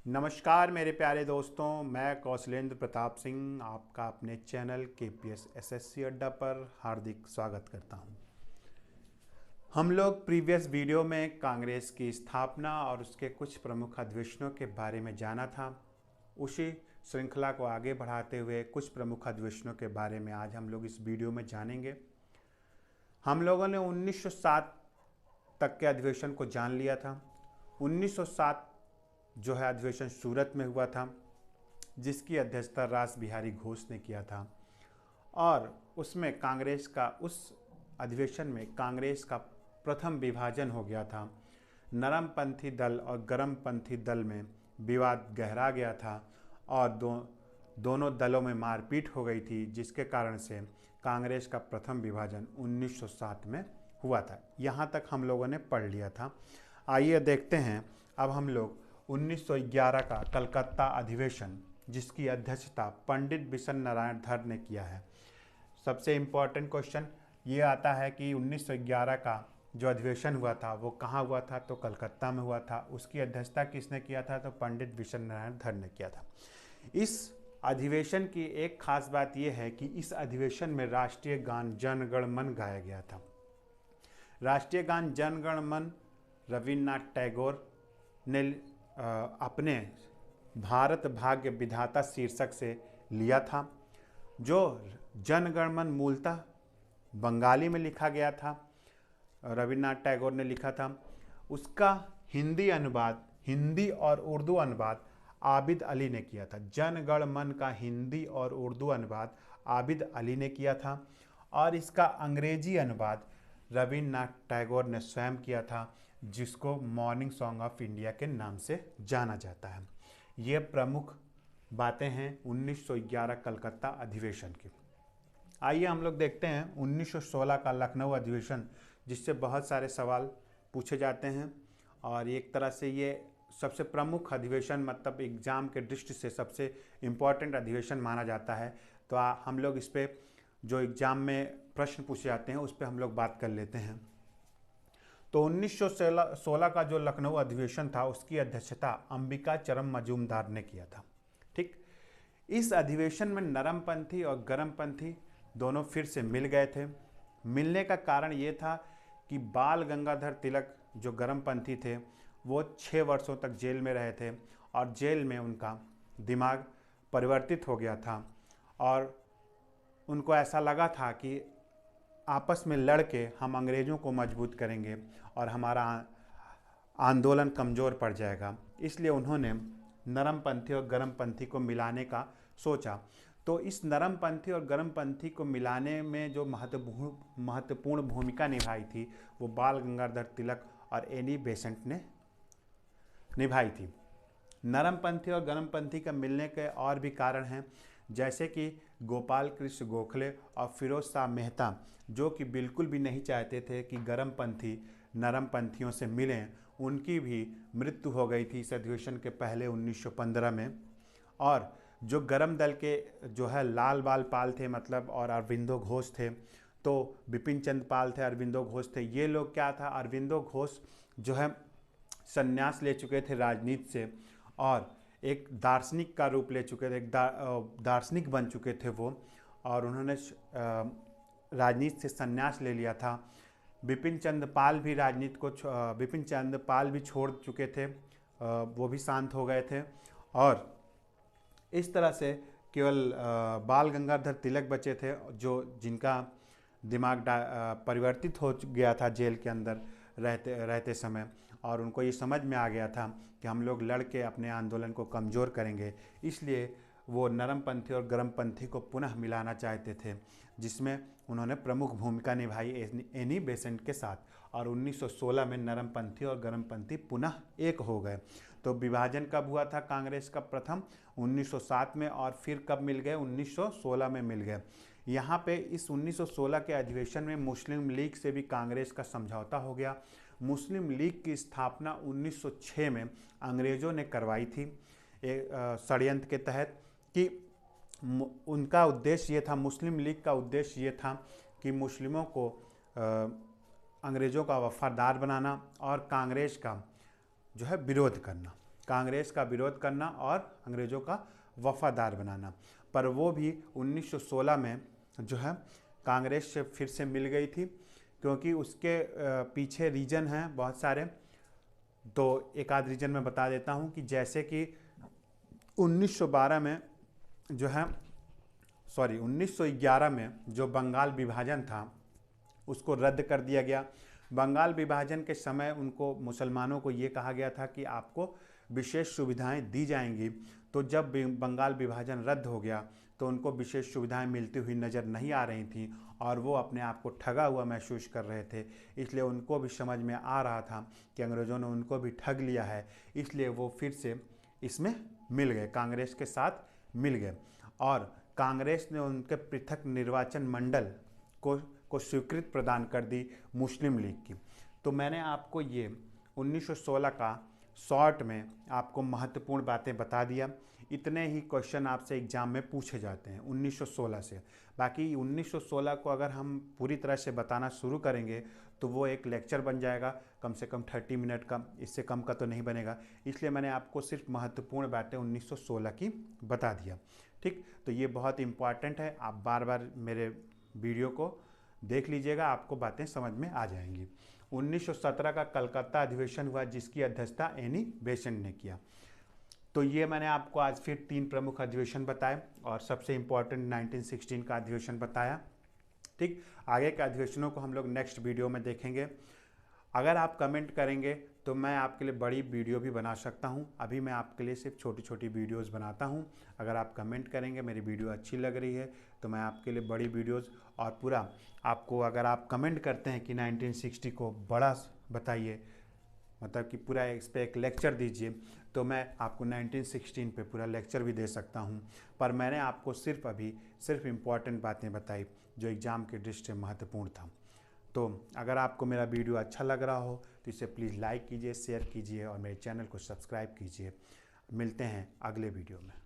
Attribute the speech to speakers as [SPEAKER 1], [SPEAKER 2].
[SPEAKER 1] नमस्कार मेरे प्यारे दोस्तों, मैं कौशलेंद्र प्रताप सिंह आपका अपने चैनल केपीएस एसएससी अड्डा पर हार्दिक स्वागत करता हूं। हम लोग प्रीवियस वीडियो में कांग्रेस की स्थापना और उसके कुछ प्रमुख अधिवेशनों के बारे में जाना था। उसी श्रृंखला को आगे बढ़ाते हुए कुछ प्रमुख अधिवेशनों के बारे में आज हम लोग इस वीडियो में जानेंगे। हम लोगों ने 1907 तक के अधिवेशन को जान लिया था। 1907 जो है अधिवेशन सूरत में हुआ था, जिसकी अध्यक्षता रास बिहारी घोष ने किया था। और उसमें कांग्रेस का उस अधिवेशन में कांग्रेस का प्रथम विभाजन हो गया था। नरमपंथी दल और गरमपंथी दल में विवाद गहरा गया था और दोनों दलों में मारपीट हो गई थी, जिसके कारण से कांग्रेस का प्रथम विभाजन 1907 में हुआ था। यहाँ तक हम लोगों ने पढ़ लिया था। आइए देखते हैं अब हम लोग 1911 का कलकत्ता अधिवेशन, जिसकी अध्यक्षता पंडित बिशन नारायण धर ने किया है। सबसे इम्पोर्टेंट क्वेश्चन ये आता है कि 1911 का जो अधिवेशन हुआ था वो कहाँ हुआ था, तो कलकत्ता में हुआ था। उसकी अध्यक्षता किसने किया था, तो पंडित बिशन नारायण धर ने किया था। इस अधिवेशन की एक खास बात यह है कि इस अधिवेशन में राष्ट्रीय गान जन गण मन गाया गया था। राष्ट्रीय गान जन गण मन रविन्द्रनाथ टैगोर ने अपने भारत भाग्य विधाता शीर्षक से लिया था। जो जन गण मन मूलतः बंगाली में लिखा गया था, रविन्द्रनाथ टैगोर ने लिखा था। उसका हिंदी अनुवाद, हिंदी और उर्दू अनुवाद आबिद अली ने किया था। जन गण मन का हिंदी और उर्दू अनुवाद आबिद अली ने किया था और इसका अंग्रेजी अनुवाद रविन्द्रनाथ टैगोर ने स्वयं किया था, जिसको मॉर्निंग सॉन्ग ऑफ इंडिया के नाम से जाना जाता है। ये प्रमुख बातें हैं 1911 कलकत्ता अधिवेशन की। आइए हम लोग देखते हैं 1916 का लखनऊ अधिवेशन, जिससे बहुत सारे सवाल पूछे जाते हैं और एक तरह से ये सबसे प्रमुख अधिवेशन, मतलब एग्ज़ाम के दृष्टि से सबसे इम्पॉर्टेंट अधिवेशन माना जाता है। तो हम लोग इस पर जो एग्ज़ाम में प्रश्न पूछे जाते हैं उस पर हम लोग बात कर लेते हैं। तो 1916 का जो लखनऊ अधिवेशन था उसकी अध्यक्षता अंबिका चरम मजूमदार ने किया था। ठीक, इस अधिवेशन में नरमपंथी और गरमपंथी दोनों फिर से मिल गए थे। मिलने का कारण ये था कि बाल गंगाधर तिलक जो गरमपंथी थे वो 6 वर्षों तक जेल में रहे थे और जेल में उनका दिमाग परिवर्तित हो गया था और उनको ऐसा लगा था कि आपस में लड़ के हम अंग्रेज़ों को मजबूत करेंगे और हमारा आंदोलन कमज़ोर पड़ जाएगा। इसलिए उन्होंने नरमपंथी और गरमपंथी को मिलाने का सोचा। तो इस नरमपंथी और गरमपंथी को मिलाने में जो महत्वपूर्ण भूमिका निभाई थी वो बाल गंगाधर तिलक और एनी बेसेंट ने निभाई थी। नरमपंथी और गरमपंथी का मिलने के और भी कारण हैं, जैसे कि गोपाल कृष्ण गोखले और फिरोज शाह मेहता, जो कि बिल्कुल भी नहीं चाहते थे कि गरमपंथी नरमपंथियों से मिलें। उनकी भी मृत्यु हो गई थी इस अधिवेशन के पहले 1915 में। और जो गरम दल के जो है लाल बाल पाल थे, मतलब, और अरविंदो घोष थे, तो बिपिन चंद्र पाल थे, अरविंदो घोष थे। ये लोग क्या था, अरविंदो घोष जो है संन्यास ले चुके थे राजनीति से और एक दार्शनिक का रूप ले चुके थे, एक दार्शनिक बन चुके थे वो, और उन्होंने राजनीति से संन्यास ले लिया था। बिपिन चंद्र पाल भी छोड़ चुके थे, वो भी शांत हो गए थे। और इस तरह से केवल बाल गंगाधर तिलक बचे थे, जिनका दिमाग परिवर्तित हो गया था जेल के अंदर रहते समय, और उनको ये समझ में आ गया था कि हम लोग लड़ के अपने आंदोलन को कमज़ोर करेंगे। इसलिए वो नरमपंथी और गरमपंथी को पुनः मिलाना चाहते थे, जिसमें उन्होंने प्रमुख भूमिका निभाई एनी बेसेंट के साथ। और 1916 में नरमपंथी और गरमपंथी पुनः एक हो गए। तो विभाजन कब हुआ था कांग्रेस का, प्रथम 1907 में, और फिर कब मिल गए, 1916 में मिल गए। यहाँ पे इस 1916 के अधिवेशन में मुस्लिम लीग से भी कांग्रेस का समझौता हो गया। मुस्लिम लीग की स्थापना 1906 में अंग्रेज़ों ने करवाई थी एक षड्यंत्र के तहत, कि उनका उद्देश्य ये था, मुस्लिम लीग का उद्देश्य ये था कि मुस्लिमों को अंग्रेज़ों का वफादार बनाना और कांग्रेस का जो है विरोध करना। कांग्रेस का विरोध करना और अंग्रेज़ों का वफादार बनाना। पर वो भी 1916 में जो है कांग्रेस से फिर से मिल गई थी, क्योंकि उसके पीछे रीजन हैं बहुत सारे। तो एक आध रीजन मैं बता देता हूँ कि जैसे कि 1912 में जो है 1911 में जो बंगाल विभाजन था उसको रद्द कर दिया गया। बंगाल विभाजन के समय उनको, मुसलमानों को ये कहा गया था कि आपको विशेष सुविधाएं दी जाएंगी। तो जब बंगाल विभाजन रद्द हो गया तो उनको विशेष सुविधाएं मिलती हुई नज़र नहीं आ रही थी और वो अपने आप को ठगा हुआ महसूस कर रहे थे। इसलिए उनको भी समझ में आ रहा था कि अंग्रेज़ों ने उनको भी ठग लिया है, इसलिए वो फिर से इसमें मिल गए, कांग्रेस के साथ मिल गए। और कांग्रेस ने उनके पृथक निर्वाचन मंडल को स्वीकृति प्रदान कर दी मुस्लिम लीग की। तो मैंने आपको ये 1916 का शॉर्ट में आपको महत्वपूर्ण बातें बता दिया। इतने ही क्वेश्चन आपसे एग्जाम में पूछे जाते हैं 1916 से। बाकी 1916 को अगर हम पूरी तरह से बताना शुरू करेंगे तो वो एक लेक्चर बन जाएगा, कम से कम 30 मिनट का, इससे कम का तो नहीं बनेगा। इसलिए मैंने आपको सिर्फ महत्वपूर्ण बातें 1916 की बता दिया। ठीक, तो ये बहुत इम्पॉर्टेंट है, आप बार बार मेरे वीडियो को देख लीजिएगा, आपको बातें समझ में आ जाएंगी। 1917 का कलकत्ता अधिवेशन हुआ जिसकी अध्यक्षता एनी बेसेंट ने किया। तो ये मैंने आपको आज फिर 3 प्रमुख अधिवेशन बताए और सबसे इम्पोर्टेंट 1916 का अधिवेशन बताया। ठीक, आगे के अधिवेशनों को हम लोग नेक्स्ट वीडियो में देखेंगे। अगर आप कमेंट करेंगे तो मैं आपके लिए बड़ी वीडियो भी बना सकता हूं। अभी मैं आपके लिए सिर्फ छोटी छोटी वीडियोस बनाता हूं। अगर आप कमेंट करेंगे, मेरी वीडियो अच्छी लग रही है, तो मैं आपके लिए बड़ी वीडियोस और पूरा आपको, अगर आप कमेंट करते हैं कि 1960 को बड़ा बताइए, मतलब कि पूरा इस पर एक लेक्चर दीजिए, तो मैं आपको 1916 पे पूरा लेक्चर भी दे सकता हूं। पर मैंने आपको सिर्फ इम्पॉर्टेंट बातें बताई जो एग्ज़ाम के दृष्टि से महत्वपूर्ण था। तो अगर आपको मेरा वीडियो अच्छा लग रहा हो तो इसे प्लीज़ लाइक कीजिए, शेयर कीजिए और मेरे चैनल को सब्सक्राइब कीजिए। मिलते हैं अगले वीडियो में।